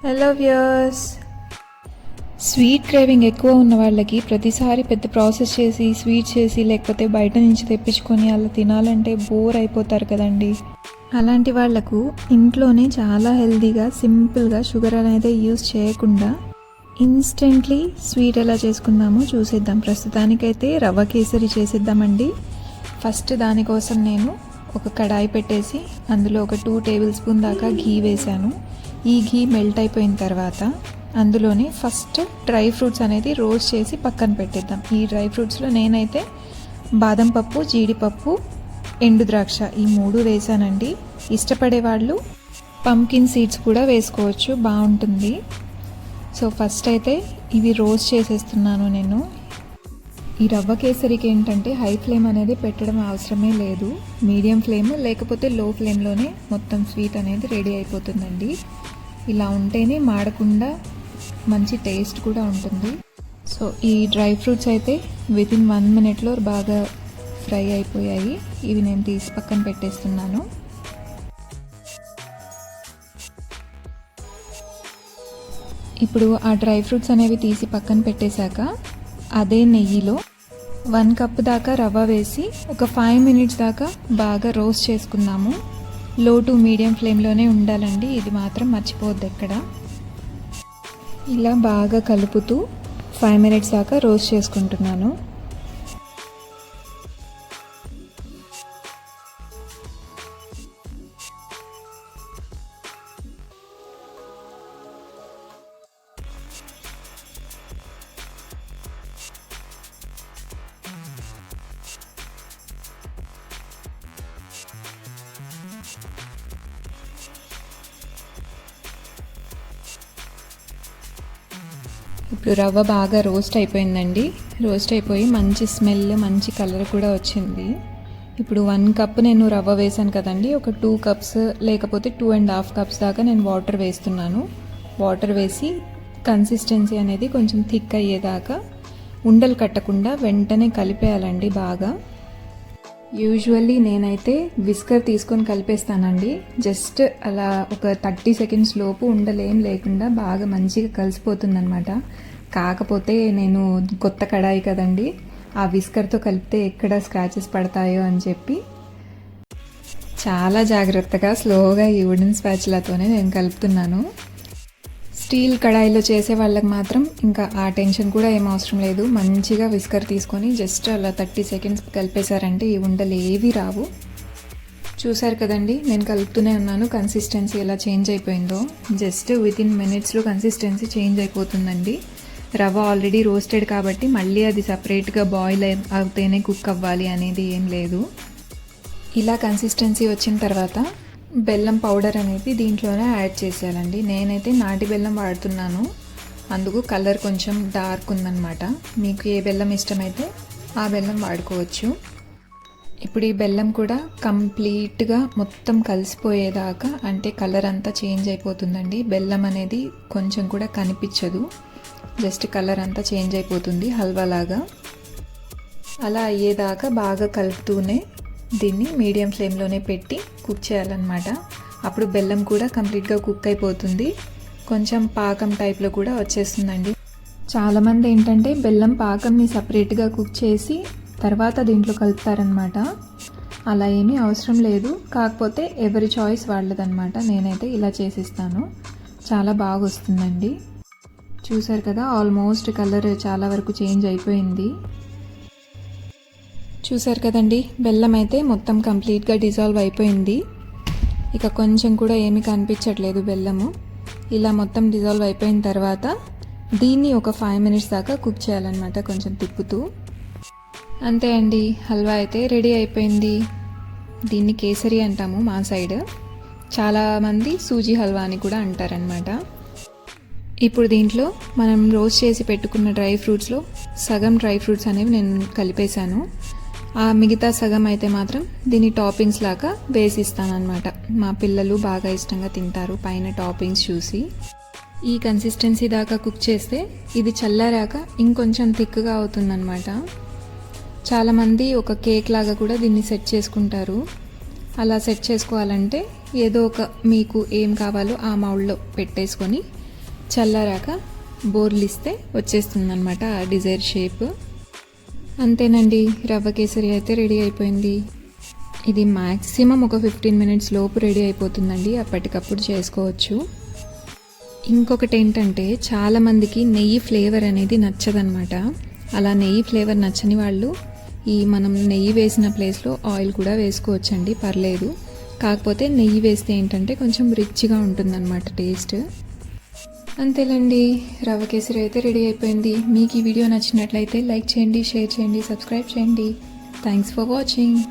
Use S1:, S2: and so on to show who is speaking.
S1: Hello viewers, sweet craving ఎక్కువ ఉన్న వాళ్ళకి ప్రతిసారి పెద్ద ప్రాసెస్ చేసి స్వీట్ చేసి లేకపోతే బయట నుంచి తెప్పించుకొని అలా తినాలంటే బోర్ అయిపోతారు కదండి. అలాంటి వాళ్లకు ఇంట్లోనే చాలా హెల్తీగా సింపుల్గా షుగర్ అనేది యూస్ చేయకుండా ఇన్స్టెంట్లీ స్వీట్ ఎలా చేసుకుందామో చూసేద్దాం. ప్రస్తుతానికైతే రవ్వ కేసరి చేసేద్దామండి. ఫస్ట్ దానికోసం నేను ఒక కడాయి పెట్టేసి అందులో ఒక 2 టేబుల్ స్పూన్ దాకా ఘీ వేశాను. ఈ ఘీ మెల్ట్ అయిపోయిన తర్వాత అందులోనే ఫస్ట్ డ్రై ఫ్రూట్స్ అనేది రోస్ట్ చేసి పక్కన పెట్టేద్దాం. ఈ డ్రై ఫ్రూట్స్లో నేనైతే బాదం పప్పు, జీడిపప్పు, ఎండు ద్రాక్ష ఈ 3 వేసానండి. ఇష్టపడే వాళ్ళు పంకిన్ సీడ్స్ కూడా వేసుకోవచ్చు, బాగుంటుంది. సో ఫస్ట్ అయితే ఇవి రోస్ట్ చేసేస్తున్నాను నేను. ఈ రవ్వ కేసరికి ఏంటంటే హై ఫ్లేమ్ అనేది పెట్టడం అవసరమే లేదు. మీడియం ఫ్లేమ్ లేకపోతే లో ఫ్లేమ్లోనే మొత్తం స్వీట్ అనేది రెడీ అయిపోతుందండి. ఇలా ఉంటేనే మాడకుండా మంచి టేస్ట్ కూడా ఉంటుంది. సో ఈ డ్రై ఫ్రూట్స్ అయితే వితిన్ 1 మినిట్లో బాగా ఫ్రై అయిపోయాయి. ఇవి నేను తీసి పక్కన పెట్టేస్తున్నాను. ఇప్పుడు ఆ డ్రై ఫ్రూట్స్ అనేవి తీసి పక్కన పెట్టేశాక అదే నెయ్యిలో 1 కప్ దాకా రవ్వ వేసి ఒక 5 మినిట్స్ దాకా బాగా రోస్ట్ చేసుకుందాము. లో టు మీడియం ఫ్లేమ్లోనే ఉండాలండి, ఇది మాత్రం మర్చిపోవద్దు ఎక్కడ. ఇలా బాగా కలుపుతూ 5 మినిట్స్ దాకా రోస్ట్ చేసుకుంటున్నాను. ఇప్పుడు రవ్వ బాగా రోస్ట్ అయిపోయిందండి. రోస్ట్ అయిపోయి మంచి స్మెల్, మంచి కలర్ కూడా వచ్చింది. ఇప్పుడు 1 కప్ నేను రవ్వ వేసాను కదండి, ఒక 2 కప్స్ లేకపోతే 2.5 కప్స్ దాకా నేను వాటర్ వేస్తున్నాను. వాటర్ వేసి కన్సిస్టెన్సీ అనేది కొంచెం థిక్ అయ్యేదాకా ఉండలు కట్టకుండా వెంటనే కలిపేయాలండి బాగా. యూజువల్లీ నేనైతే విస్కర్ తీసుకొని కలిపేస్తానండి. జస్ట్ అలా ఒక 30 సెకండ్స్ లోపు ఉండలేం లేకుండా బాగా మంచిగా కలిసిపోతుందన్నమాట. కాకపోతే నేను కొత్త కడాయి కదండి, ఆ విస్కర్తో కలిపితే ఎక్కడ స్క్రాచెస్ పడతాయో అని చెప్పి చాలా జాగ్రత్తగా స్లోగా ఈ వుడెన్ స్పాచులాతోనే నేను కలుపుతున్నాను. స్టీల్ కడాయిలో చేసే వాళ్ళకి మాత్రం ఇంకా ఆ టెన్షన్ కూడా ఏం అవసరం లేదు. మంచిగా విస్కర్ తీసుకొని జస్ట్ అలా 30 సెకండ్స్ కలిపేశారంటే ఈ ఉండలు ఏవి రావు. చూసారు కదండి, నేను కలుపుతూనే ఉన్నాను. కన్సిస్టెన్సీ ఎలా చేంజ్ అయిపోయిందో, జస్ట్ వితిన్ మినిట్స్లో కన్సిస్టెన్సీ చేంజ్ అయిపోతుందండి. రవ్వ ఆల్రెడీ రోస్టెడ్ కాబట్టి మళ్ళీ అది సపరేట్గా బాయిల్ అవుతేనే కుక్ అవ్వాలి అనేది ఏం లేదు. ఇలా కన్సిస్టెన్సీ వచ్చిన తర్వాత బెల్లం పౌడర్ అనేది దీంట్లోనే యాడ్ చేసేయాలండి. నేనైతే నాటి బెల్లం వాడుతున్నాను, అందుకు కలర్ కొంచెం డార్క్ ఉందన్నమాట. మీకు ఏ బెల్లం ఇష్టమైతే ఆ బెల్లం వాడుకోవచ్చు. ఇప్పుడు ఈ బెల్లం కూడా కంప్లీట్గా మొత్తం కలిసిపోయేదాకా, అంటే కలర్ అంతా చేంజ్ అయిపోతుందండి. బెల్లం అనేది కొంచెం కూడా కనిపించదు, జస్ట్ కలర్ అంతా చేంజ్ అయిపోతుంది హల్వాలాగా. అలా అయ్యేదాకా బాగా కలుపుతూనే దీన్ని మీడియం ఫ్లేమ్లోనే పెట్టి కుక్ చేయాలన్నమాట. అప్పుడు బెల్లం కూడా కంప్లీట్గా కుక్ అయిపోతుంది, కొంచెం పాకం టైప్లో కూడా వచ్చేస్తుందండి. చాలామంది ఏంటంటే బెల్లం పాకంని సపరేట్గా కుక్ చేసి తర్వాత దీంట్లో కలుపుతారనమాట. అలా ఏమీ అవసరం లేదు, కాకపోతే ఎవరి చాయిస్ వాళ్ళదనమాట. నేనైతే ఇలా చేసిస్తాను, చాలా బాగా వస్తుందండి. చూసారు కదా, ఆల్మోస్ట్ కలర్ చాలా వరకు చేంజ్ అయిపోయింది. చూసారు కదండి, బెల్లం అయితే మొత్తం కంప్లీట్గా డిజాల్వ్ అయిపోయింది. ఇక కొంచెం కూడా ఏమీ కనిపించట్లేదు బెల్లము. ఇలా మొత్తం డిజాల్వ్ అయిపోయిన తర్వాత దీన్ని ఒక 5 మినిట్స్ దాకా కుక్ చేయాలన్నమాట, కొంచెం తిప్పుతూ. అంతే అండి, హల్వా అయితే రెడీ అయిపోయింది. దీన్ని కేసరి అంటాము మా సైడ్, చాలామంది సూజీ హల్వా అని కూడా అంటారనమాట. ఇప్పుడు దీంట్లో మనం రోస్ట్ చేసి పెట్టుకున్న డ్రై ఫ్రూట్స్లో సగం డ్రై ఫ్రూట్స్ అనేవి నేను కలిపేశాను. ఆ మిగతా సగం అయితే మాత్రం దీన్ని టాపింగ్స్ లాగా వేసిస్తానమాట. మా పిల్లలు బాగా ఇష్టంగా తింటారు పైన టాపింగ్స్ చూసి. ఈ కన్సిస్టెన్సీ దాకా కుక్ చేస్తే ఇది చల్లారాక ఇంకొంచెం థిక్గా అవుతుందన్నమాట. చాలామంది ఒక కేక్ లాగా కూడా దీన్ని సెట్ చేసుకుంటారు. అలా సెట్ చేసుకోవాలంటే ఏదో ఒక మీకు ఏం కావాలో ఆ మౌల్డ్లో పెట్టేసుకొని చల్లారాక బోర్లిస్తే వచ్చేస్తుంది అనమాట ఆ డిజైర్ షేప్. అంతేనండి, రవ్వ కేసరి అయితే రెడీ అయిపోయింది. ఇది మ్యాక్సిమం ఒక 15 మినిట్స్ లోపు రెడీ అయిపోతుందండి, అప్పటికప్పుడు చేసుకోవచ్చు. ఇంకొకటి ఏంటంటే చాలామందికి నెయ్యి ఫ్లేవర్ అనేది నచ్చదనమాట. అలా నెయ్యి ఫ్లేవర్ నచ్చని వాళ్ళు మనం నెయ్యి వేసిన ప్లేస్లో ఆయిల్ కూడా వేసుకోవచ్చండి, పర్లేదు. కాకపోతే నెయ్యి వేస్తే ఏంటంటే కొంచెం రిచ్గా ఉంటుందన్నమాట టేస్ట్. అంతేనండి, రవ్వ కేసరి అయితే రెడీ అయిపోయింది. మీకు ఈ వీడియో నచ్చినట్లయితే లైక్ చేయండి, షేర్ చేయండి, సబ్స్క్రైబ్ చేయండి. Thanks for watching.